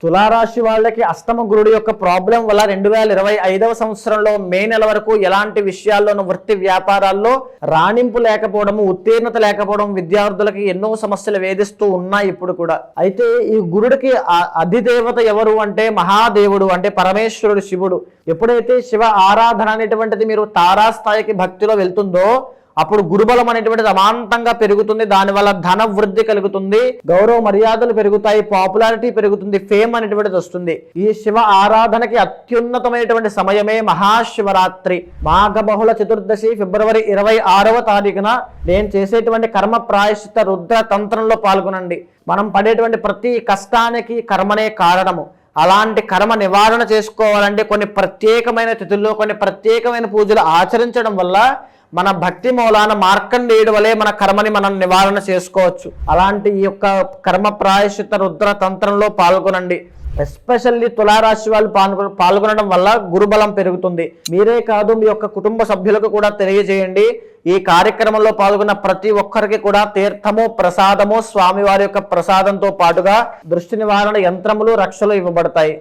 తులారాశి వాళ్ళకి అష్టమ గురుడు యొక్క ప్రాబ్లం వల్ల 2025వ సంవత్సరంలో మే నెల వరకు ఎలాంటి విషయాల్లోనూ వృత్తి వ్యాపారాల్లో రాణింపు లేకపోవడము, ఉత్తీర్ణత లేకపోవడం, విద్యార్థులకి ఎన్నో సమస్యలు వేధిస్తూ ఉన్నాయి ఇప్పుడు కూడా. అయితే ఈ గురుడికి అధిదేవత ఎవరు అంటే మహాదేవుడు, అంటే పరమేశ్వరుడు శివుడు. ఎప్పుడైతే శివ ఆరాధన అనేటువంటిది మీరు తారాస్థాయికి భక్తిలో వెళ్తుందో అప్పుడు గురుబలం అనేటువంటిది అమాంతంగా పెరుగుతుంది. దానివల్ల ధన వృద్ధి కలుగుతుంది, గౌరవ మర్యాదలు పెరుగుతాయి, పాపులారిటీ పెరుగుతుంది, ఫేమ్ అనేటువంటిది వస్తుంది. ఈ శివ ఆరాధనకి అత్యున్నతమైనటువంటి సమయమే మహాశివరాత్రి. మాఘ బహుళ చతుర్దశి ఫిబ్రవరి 26వ తారీఖున నేను చేసేటువంటి కర్మ ప్రాయశ్చిత రుద్ర తంత్రంలో పాల్గొనండి. మనం పడేటువంటి ప్రతి కష్టానికి కర్మనే కారణము. అలాంటి కర్మ నివారణ చేసుకోవాలంటే కొన్ని ప్రత్యేకమైన తిథుల్లో కొన్ని ప్రత్యేకమైన పూజలు ఆచరించడం వల్ల మన భక్తి మూలాన మార్కండేయుడు వలె మన కర్మని మనం నివారణ చేసుకోవచ్చు. అలాంటి ఈ యొక్క కర్మ ప్రాయశ్చిత రుద్ర తంత్రంలో పాల్గొనండి. ఎస్పెషల్లీ తులారాశి వాళ్ళు పాల్గొనడం వల్ల గురుబలం పెరుగుతుంది. మీరే కాదు, మీ యొక్క కుటుంబ సభ్యులకు కూడా తెలియజేయండి. ఈ కార్యక్రమంలో పాల్గొన్న ప్రతి ఒక్కరికి కూడా తీర్థము, ప్రసాదము, స్వామివారి యొక్క ప్రసాదంతో పాటుగా దృష్టి నివారణ యంత్రములు, రక్షలు ఇవ్వబడతాయి.